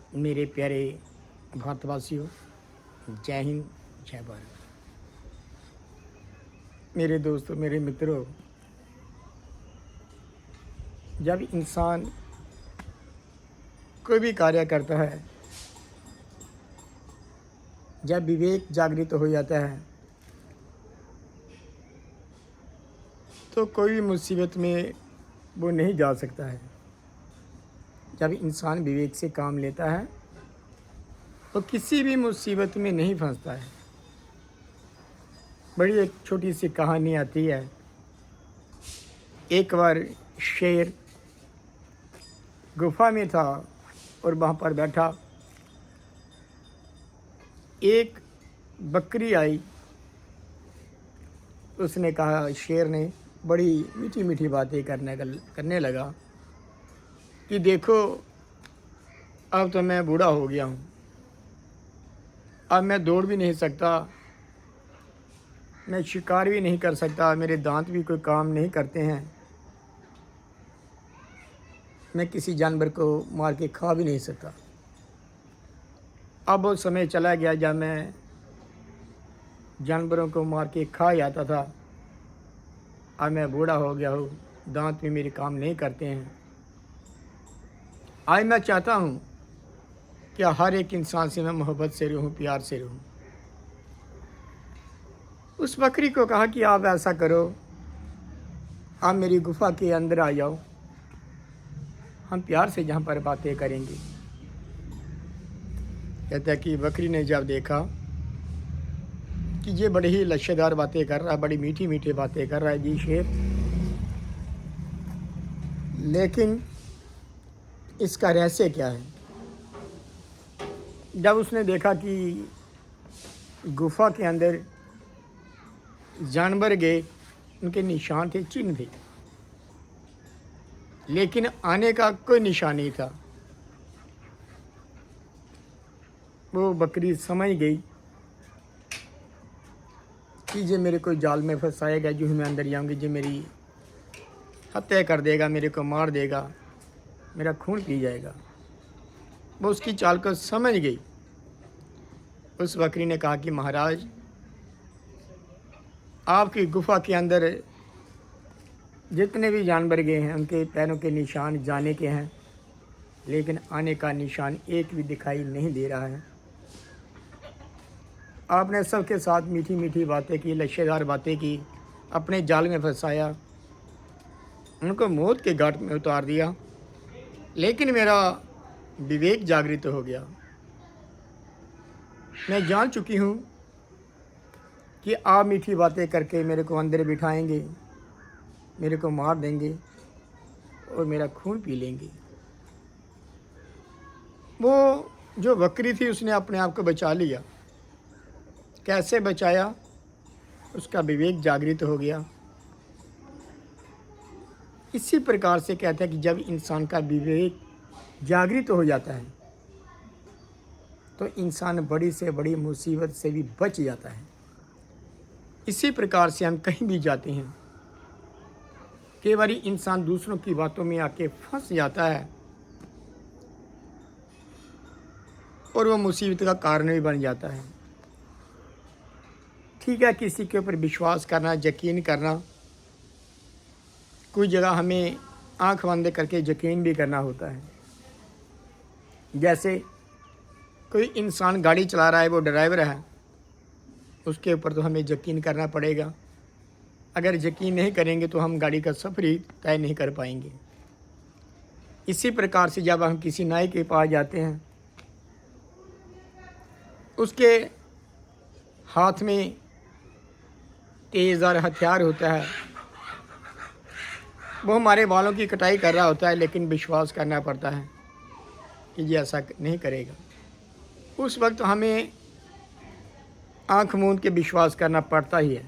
मेरे प्यारे भारतवासियों, जय हिंद, जय भारत। मेरे दोस्तों, मेरे मित्रों, जब इंसान कोई भी कार्य करता है, जब विवेक जागृत हो जाता है, तो कोई भी मुसीबत में वो नहीं जा सकता है। जब इंसान विवेक से काम लेता है तो किसी भी मुसीबत में नहीं फंसता है। बड़ी एक छोटी सी कहानी आती है। एक बार शेर गुफा में था और वहाँ पर बैठा। एक बकरी आई। उसने कहा, शेर ने बड़ी मीठी मीठी बातें करने लगा कि देखो, अब तो मैं बूढ़ा हो गया हूँ, अब मैं दौड़ भी नहीं सकता, मैं शिकार भी नहीं कर सकता, मेरे दांत भी कोई काम नहीं करते हैं, मैं किसी जानवर को मार के खा भी नहीं सकता। अब वो समय चला गया जब मैं जानवरों को मार के खा जाता था। अब मैं बूढ़ा हो गया हूँ, दांत भी मेरे काम नहीं करते हैं। आज मैं चाहता हूँ कि हर एक इंसान से मैं मोहब्बत से रहूँ, प्यार से रहूँ। उस बकरी को कहा कि आप ऐसा करो, आप मेरी गुफा के अंदर आ जाओ, हम प्यार से जहाँ पर बातें करेंगे। कहता है कि बकरी ने जब देखा कि ये बड़ी ही लच्छेदार बातें कर रहा है, बड़ी मीठी मीठी बातें कर रहा है जी शेर, लेकिन इसका रहस्य क्या है। जब उसने देखा कि गुफा के अंदर जानवर गए, उनके निशान थे, चिन्ह थे, लेकिन आने का कोई निशान नहीं था। वो बकरी समझ गई कि ये मेरे को जाल में फंसाएगा, जो मैं अंदर जाऊंगी जो मेरी हत्या कर देगा, मेरे को मार देगा, मेरा खून पी जाएगा। वो उसकी चाल को समझ गई। उस बकरी ने कहा कि महाराज, आपकी गुफा के अंदर जितने भी जानवर गए हैं उनके पैरों के निशान जाने के हैं, लेकिन आने का निशान एक भी दिखाई नहीं दे रहा है। आपने सबके साथ मीठी मीठी बातें की, लच्छेदार बातें की, अपने जाल में फंसाया, उनको मौत के घाट में उतार दिया, लेकिन मेरा विवेक जागृत हो गया। मैं जान चुकी हूँ कि आप मीठी बातें करके मेरे को अंदर बिठाएंगे, मेरे को मार देंगे और मेरा खून पी लेंगे। वो जो बकरी थी उसने अपने आप को बचा लिया। कैसे बचाया? उसका विवेक जागृत हो गया। इसी प्रकार से कहते हैं कि जब इंसान का विवेक जागृत हो जाता है तो इंसान बड़ी से बड़ी मुसीबत से भी बच जाता है। इसी प्रकार से हम कहीं भी जाते हैं, कई बार इंसान दूसरों की बातों में आके फंस जाता है और वो मुसीबत का कारण भी बन जाता है। ठीक है, किसी के ऊपर विश्वास करना, यकीन करना, कोई जगह हमें आंख बंद करके यकीन भी करना होता है। जैसे कोई इंसान गाड़ी चला रहा है, वो ड्राइवर है, उसके ऊपर तो हमें यकीन करना पड़ेगा। अगर यकीन नहीं करेंगे तो हम गाड़ी का सफ़र ही तय नहीं कर पाएंगे। इसी प्रकार से जब हम किसी नाई के पास जाते हैं, उसके हाथ में तेज़धार हथियार होता है, वो हमारे बालों की कटाई कर रहा होता है, लेकिन विश्वास करना पड़ता है कि ये ऐसा नहीं करेगा। उस वक्त हमें आँख मूंद के विश्वास करना पड़ता ही है।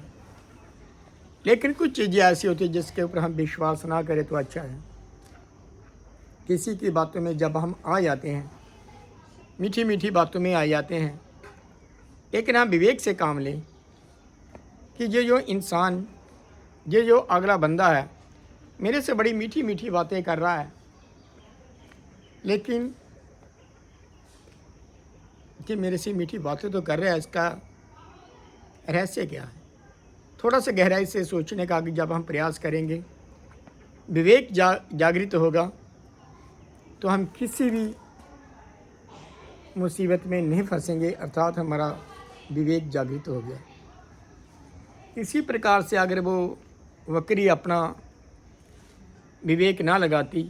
लेकिन कुछ चीज़ें ऐसी होती हैं जिसके ऊपर हम विश्वास ना करें तो अच्छा है। किसी की बातों में जब हम आ जाते हैं, मीठी मीठी बातों में आ जाते हैं, लेकिन हम विवेक से काम लें कि ये जो इंसान, ये जो अगला बंदा है, मेरे से बड़ी मीठी मीठी बातें कर रहा है, लेकिन कि मेरे से मीठी बातें तो कर रहा है, इसका रहस्य क्या है? थोड़ा सा गहराई से सोचने का कि जब हम प्रयास करेंगे, विवेक जागृत होगा, तो हम किसी भी मुसीबत में नहीं फंसेंगे, अर्थात हमारा विवेक जागृत हो गया। इसी प्रकार से अगर वो बकरी अपना विवेक ना लगाती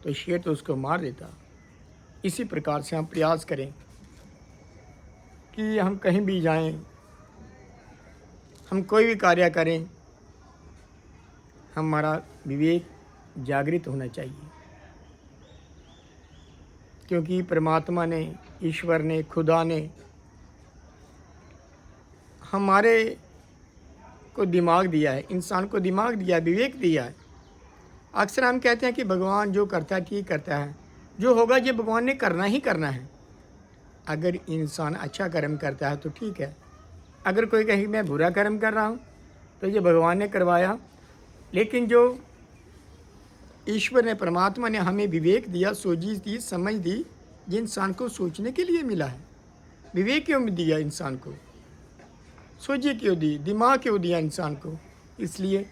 तो शेर तो उसको मार देता। इसी प्रकार से हम प्रयास करें कि हम कहीं भी जाएं, हम कोई भी कार्य करें, हमारा विवेक जागृत होना चाहिए, क्योंकि परमात्मा ने, ईश्वर ने, खुदा ने हमारे को दिमाग दिया है, इंसान को दिमाग दिया है, विवेक दिया है। अक्सर हम कहते हैं कि भगवान जो करता है ठीक करता है, जो होगा ये भगवान ने करना ही करना है। अगर इंसान अच्छा कर्म करता है तो ठीक है, अगर कोई कहे मैं बुरा कर्म कर रहा हूँ तो ये भगवान ने करवाया। लेकिन जो ईश्वर ने, परमात्मा ने हमें विवेक दिया, सोची दी, समझ दी, ये इंसान को सोचने के लिए मिला है। विवेक क्यों दिया इंसान को? सोचिए क्यों दी, दिमाग क्यों दिया इंसान को? इसलिए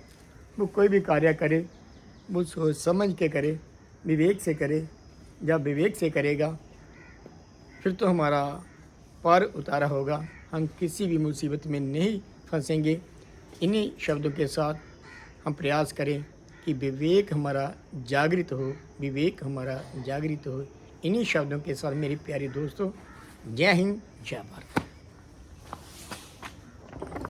वो कोई भी कार्य करे वो सोच समझ के करे, विवेक से करे। जब विवेक से करेगा फिर तो हमारा पार उतारा होगा, हम किसी भी मुसीबत में नहीं फंसेंगे। इन्हीं शब्दों के साथ हम प्रयास करें कि विवेक हमारा जागृत हो, विवेक हमारा जागृत हो। इन्हीं शब्दों के साथ मेरी प्यारी दोस्तों, जय हिंद, जय भारत।